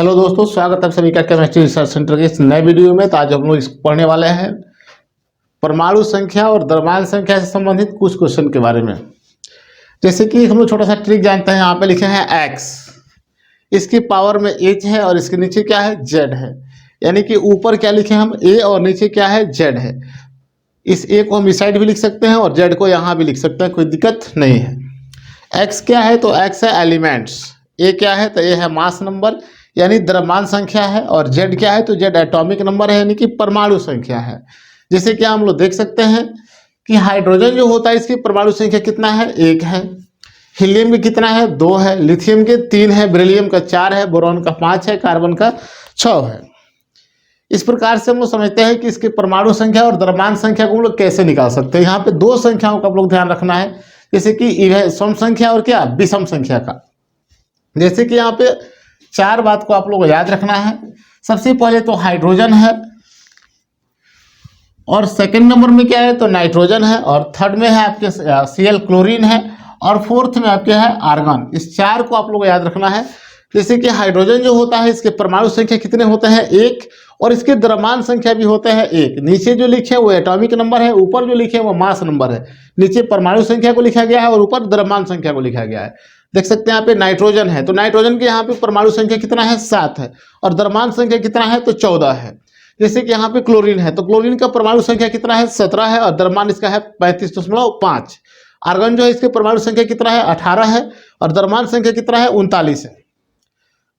Hello दोस्तों, स्वागत है आप सभी का केमिस्ट्री रिसर्च सेंटर के इस नए वीडियो में। तो आज हम लोग पढ़ने वाले हैं परमाणु संख्या और द्रव्यमान संख्या से संबंधित कुछ क्वेश्चन के बारे में। जैसे कि हम लोग छोटा सा ट्रिक जानते हैं, यहाँ पे लिखे हैं x, इसकी पावर में h है और इसके नीचे क्या है z है। यानी कि ऊपर क्या लिखे हम a और नीचे क्या है z है। इस a को हम इस साइड भी लिख सकते हैं और z को यहाँ भी लिख सकते हैं, कोई दिक्कत नहीं है। x क्या है तो x है एलिमेंट्स, a क्या है तो a है मास नंबर यानी द्रव्यमान संख्या है, और z क्या है तो z एटॉमिक नंबर है यानी कि परमाणु संख्या है। जैसे कि हम लोग देख सकते हैं कि हाइड्रोजन जो होता है इसकी परमाणु संख्या कितना है, 1 है। हीलियम के कितना है, 2 है। लिथियम के 3 है। बेरिलियम का 4 है। बोरॉन का 5 है। कार्बन का 6 है। इस प्रकार से हम लोग समझते हैं कि इसकी परमाणु संख्या और द्रव्यमान संख्या को हम लोग कैसे निकाल सकते हैं। यहाँ पे दो संख्याओं का आप लोग ध्यान रखना है, जैसे कि सम संख्या और क्या विषम संख्या का। जैसे कि यहाँ पे 4 बात को आप लोग को याद रखना है। सबसे पहले तो हाइड्रोजन है, और सेकंड नंबर में क्या है तो नाइट्रोजन है, और थर्ड में है आपके Cl क्लोरीन है, और फोर्थ में आपके है आर्गन। इस 4 को आप लोग को याद रखना है। जैसे कि हाइड्रोजन जो होता है इसके परमाणु संख्या कितने होते हैं, 1, और इसके द्रव्यमान संख्या भी होते हैं 1। नीचे जो लिखे वो एटॉमिक नंबर है, ऊपर जो लिखे वो मास नंबर है। नीचे परमाणु संख्या को लिखा गया है और ऊपर द्रव्यमान संख्या को लिखा गया है। देख सकते हैं यहाँ पे नाइट्रोजन है, तो नाइट्रोजन के यहाँ पे परमाणु संख्या कितना है, 7 है, और द्रव्यमान संख्या कितना है तो 14 है। जैसे कि यहाँ पे क्लोरीन है, तो क्लोरीन का परमाणु संख्या कितना है, 17 है, और द्रव्यमान इसका है 35.5। आर्गन जो है इसके परमाणु संख्या कितना है, 18 है, और द्रव्यमान संख्या कितना है, 39 है।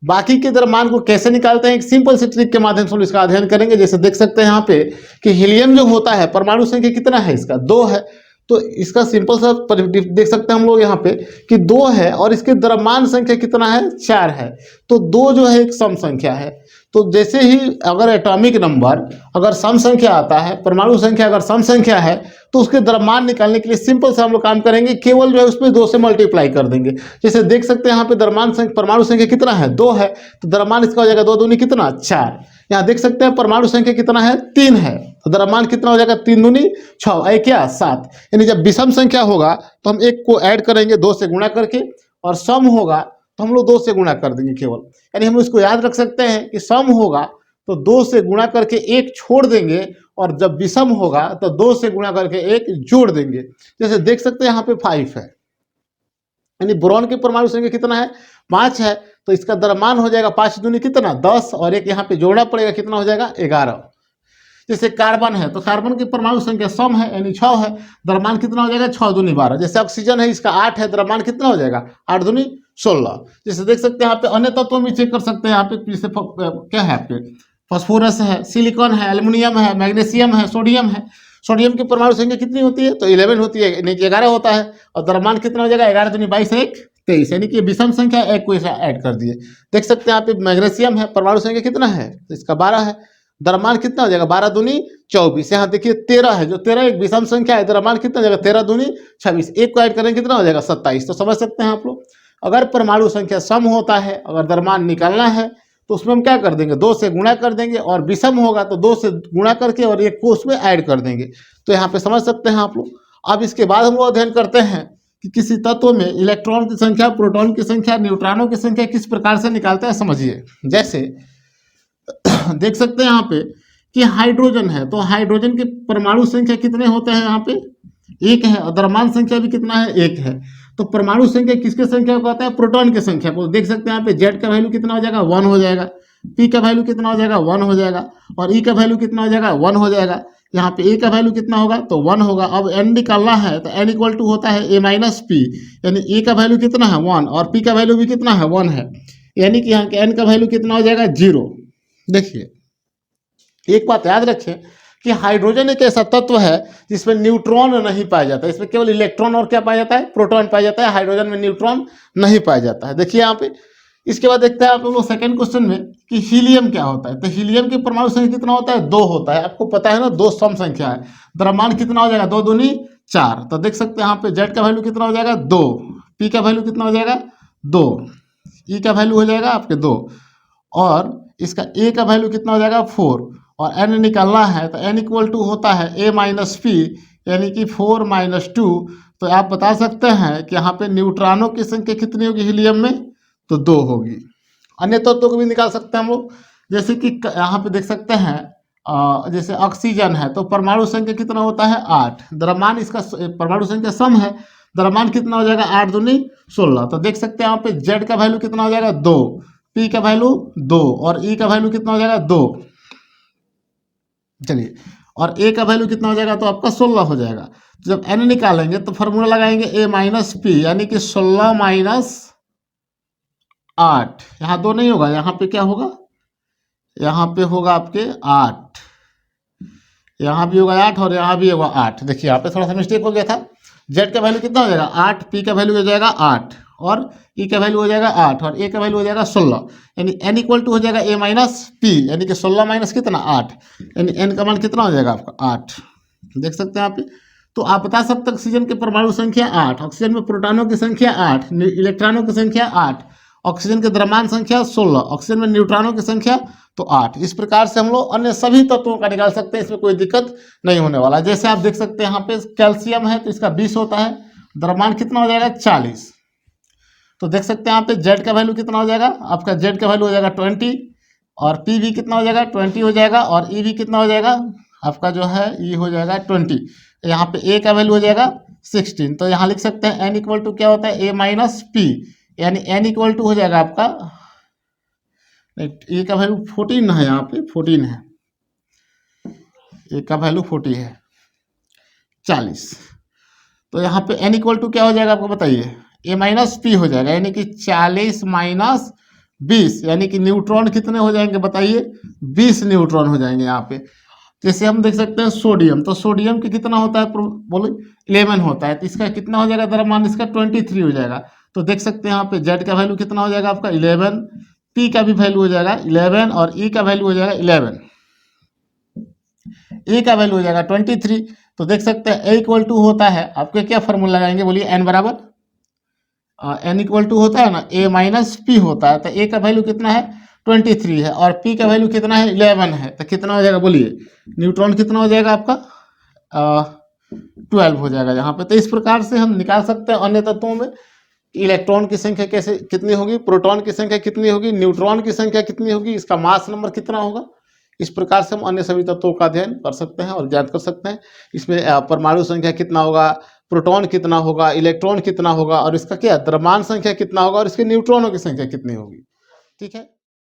बाकी के द्रव्यमान को कैसे निकालते हैं, एक सिंपल से ट्रिक के माध्यम से हम इसका अध्ययन करेंगे। जैसे देख सकते हैं यहाँ पे कि हीलियम जो होता है परमाणु संख्या कितना है इसका, 2 है, तो इसका सिंपल सा देख सकते हैं हम लोग यहाँ पे कि 2 है, और इसके द्रव्यमान संख्या कितना है, 4 है। तो 2 जो है एक सम संख्या है। तो जैसे ही अगर एटॉमिक नंबर अगर सम संख्या आता है, परमाणु संख्या अगर सम संख्या है, तो उसके द्रव्यमान निकालने के लिए सिंपल से हम लोग काम करेंगे, केवल जो है उसमें 2 से मल्टीप्लाई कर देंगे। जैसे देख सकते हैं यहाँ पे द्रव्यमान संख्या परमाणु संख्या कितना है, 2 है, तो द्रव्यमान इसका हो जाएगा 2 दूनी कितना, 4। यहाँ देख सकते हैं परमाणु संख्या कितना है, 3 है, तो द्रव्यमान कितना हो जाएगा, 3 दूनी 6, एक क्या 7। यानी जब विषम संख्या होगा तो हम 1 को ऐड करेंगे 2 से गुणा करके, और सम होगा तो हम लोग 2 से गुणा कर देंगे केवल। यानी हम इसको याद रख सकते हैं कि सम होगा तो 2 से गुणा करके 1 छोड़ देंगे, और जब विषम होगा तो 2 से गुणा करके 1 जोड़ देंगे। जैसे देख सकते हैं यहाँ पे 5 है, यानी बोरॉन की परमाणु संख्या कितना है, 5 है, तो इसका द्रव्यमान हो जाएगा 5 दूनी कितना, 10, और 1 यहाँ पे जोड़ना पड़ेगा, कितना हो जाएगा, 11। जैसे कार्बन है, तो कार्बन की परमाणु संख्या सम है यानी 6 है, द्रव्यमान कितना हो जाएगा, 6 दूनी 12। जैसे ऑक्सीजन है इसका 8 है, द्रव्यमान कितना हो जाएगा, 8 दूनी 16। जैसे देख सकते हैं यहाँ पे अन्य तत्वों में चेक कर सकते हैं। यहाँ पे जैसे क्या है आपके फास्फोरस है, सिलिकॉन है, एल्युमिनियम है, मैग्नीशियम है, सोडियम है। सोडियम की परमाणु संख्या कितनी होती है तो 11 होती है, यानी कि 11 होता है, और द्रव्यमान कितना हो जाएगा, 11 दूनी 22, 1 23, यानी कि विषम संख्या 1 को ऐड कर दिए। देख सकते हैं यहाँ पे मैग्नीशियम है, परमाणु संख्या कितना है तो इसका 12 है, द्रव्यमान कितना हो जाएगा, 12 दूनी 24। यहाँ देखिए 13 है, जो 13 एक विषम संख्या है, द्रव्यमान कितना हो जाएगा, 13 दूनी 26, 1 को ऐड करेंगे कितना हो जाएगा, 27। तो समझ सकते हैं आप लोग, अगर परमाणु संख्या सम होता है, अगर द्रव्यमान निकालना है तो उसमें हम क्या कर देंगे, 2 से गुणा कर देंगे, और विषम होगा तो 2 से गुणा करके और 1 को उसमें ऐड कर देंगे। तो यहाँ पे समझ सकते हैं आप लोग। अब इसके बाद हम लोग अध्ययन करते हैं कि किसी तत्व में इलेक्ट्रॉन की संख्या, प्रोटॉन की संख्या, न्यूट्रॉनों की संख्या किस प्रकार से निकालते हैं, समझिए। जैसे देख सकते हैं यहाँ पे कि हाइड्रोजन है, तो हाइड्रोजन की परमाणु संख्या कितने होते हैं, यहाँ पे 1 है, और द्रव्यमान संख्या भी कितना है, 1 है। तो परमाणु संख्या किसके संख्या को कहते हैं, प्रोटॉन की संख्या को। देख सकते हैं यहाँ पे Z का वैल्यू कितना हो जाएगा, 1 हो जाएगा, P का वैल्यू कितना हो जाएगा, 1 हो जाएगा, और E का वैल्यू कितना हो जाएगा, 1 हो जाएगा। यहाँ पे A का वैल्यू कितना होगा तो 1 होगा। अब N निकालना है तो N इक्वल टू होता है A माइनस P, यानी A का वैल्यू कितना है 1, और P का वैल्यू भी कितना है 1 है, यानी कि यहाँ के N का वैल्यू कितना हो जाएगा, 0। देखिए एक बात याद रखें कि हाइड्रोजन एक ऐसा तत्व है जिसमें न्यूट्रॉन नहीं पाया जाता है, इसमें केवल इलेक्ट्रॉन और क्या पाया जाता है, प्रोटॉन पाया जाता है। हाइड्रोजन में न्यूट्रॉन नहीं पाया जाता है। देखिए यहाँ पे इसके बाद देखते हैं आप लोग सेकंड क्वेश्चन में कि हीलियम क्या होता है। तो हीलियम की परमाणु संख्या कितना होता है, 2 होता है। आपको पता है ना, 2 सम संख्या है, द्रव्यमान कितना हो जाएगा, 2 दूनी 4। तो देख सकते हैं यहाँ पे Z का वैल्यू कितना हो जाएगा, 2, P का वैल्यू कितना हो जाएगा, 2, E का वैल्यू हो जाएगा आपके 2, और इसका A का वैल्यू कितना हो जाएगा, 4, और N निकालना है तो N इक्वल टू होता है A माइनस P, यानी कि 4 माइनस 2। तो आप बता सकते हैं कि यहाँ पे न्यूट्रॉनों की संख्या कितनी होगी हीलियम में, तो 2 होगी। अन्य तत्वों को भी निकाल सकते हैं हम लोग, जैसे कि यहाँ पे देख सकते हैं जैसे ऑक्सीजन है तो परमाणु संख्या कितना होता है 8, द्रव्यमान इसका परमाणु संख्या सम है, द्रव्यमान कितना हो जाएगा 8 दूनी 16। तो देख सकते हैं यहाँ पे जेड का वैल्यू कितना हो जाएगा 2, पी का वैल्यू 2 और ई का वैल्यू कितना हो जाएगा 2। चलिए, और ए का वैल्यू कितना हो जाएगा तो आपका 16 हो जाएगा। तो जब एन निकालेंगे तो फॉर्मूला लगाएंगे ए माइनस पी, यानी कि 16 माइनस 8, यहाँ 2 नहीं होगा, यहाँ पे क्या होगा, यहाँ पे होगा आपके 8, यहाँ भी होगा 8 और यहाँ भी होगा 8। देखिए यहाँ पे थोड़ा सा मिस्टेक हो गया था। जेड का वैल्यू कितना हो जाएगा 8, पी का वैल्यू हो जाएगा 8 और ई का वैल्यू हो जाएगा 8 और ए का वैल्यू हो जाएगा 16, यानी एन इक्वल टू हो जाएगा ए माइनस पी, यानी कि 16 माइनस कितना 8, यानी एन का मान कितना हो जाएगा आपका 8। देख सकते हैं यहाँ पे। तो आप बता सकते हैं ऑक्सीजन की परमाणु संख्या 8, ऑक्सीजन में प्रोटॉनों की संख्या 8, इलेक्ट्रॉनों की संख्या 8, ऑक्सीजन के द्रव्यमान संख्या 16, ऑक्सीजन में न्यूट्रॉनों की संख्या तो 8। इस प्रकार से हम लोग अन्य सभी तत्वों का निकाल सकते हैं, इसमें कोई दिक्कत नहीं होने वाला। जैसे आप देख सकते हैं यहाँ पे कैल्शियम है तो इसका 20 होता है, द्रव्यमान कितना हो जाएगा 40। तो देख सकते हैं यहाँ पे जेड का वैल्यू कितना हो जाएगा, आपका जेड का वैल्यू हो जाएगा 20 और पी भी कितना हो जाएगा 20 हो जाएगा और ई भी कितना हो जाएगा आपका जो है ई हो जाएगा 20। यहाँ पे ए का वैल्यू हो जाएगा 16। तो यहाँ लिख सकते हैं एन इक्वल टू क्या होता है ए माइनस पी, यानी एन इक्वल टू हो जाएगा आपका, ए का वैल्यू 14 है, यहाँ पे 14 है, ए का वैल्यू 40 है 40। तो यहाँ पे एन इक्वल टू क्या हो जाएगा आपको बताइए, ए माइनस पी हो जाएगा, यानी कि 40 माइनस 20, यानी कि न्यूट्रॉन कितने हो जाएंगे बताइए 20 न्यूट्रॉन हो जाएंगे यहाँ पे। जैसे हम देख सकते हैं सोडियम, तो सोडियम के कितना होता है बोलो 11 होता है, तो इसका कितना हो जाएगा द्रव्यमान, इसका 23 हो जाएगा। तो देख सकते हैं यहाँ पे जेड का वैल्यू कितना हो जाएगा आपका 11, पी का भी वैल्यू हो जाएगा 11 और ई का वैल्यू हो जाएगा 11, ए का वैल्यू हो जाएगा 23। तो देख सकते हैं ए इक्वल टू होता है आपके क्या फॉर्मूला लगाएंगे बोलिए, एन बराबर एन इक्वल टू होता है ना ए माइनस पी होता है, तो ए का वैल्यू कितना है 23 है और पी का वैल्यू कितना है 11 है, तो कितना हो जाएगा बोलिए, न्यूट्रॉन कितना हो जाएगा आपका 12 हो जाएगा यहाँ पे। तो इस प्रकार से हम निकाल सकते हैं अन्य तत्वों में इलेक्ट्रॉन की संख्या कैसे कितनी होगी, प्रोटॉन की संख्या कितनी होगी, न्यूट्रॉन की संख्या कितनी होगी, इसका मास नंबर कितना होगा। इस प्रकार से हम अन्य सभी तत्वों का अध्ययन कर सकते हैं और ज्ञात कर सकते हैं। इसमें परमाणु संख्या कितना होगा, प्रोटॉन कितना होगा, इलेक्ट्रॉन कितना होगा और इसका क्या द्रव्यमान संख्या कितना होगा और इसके न्यूट्रॉनों की संख्या कितनी होगी। ठीक है।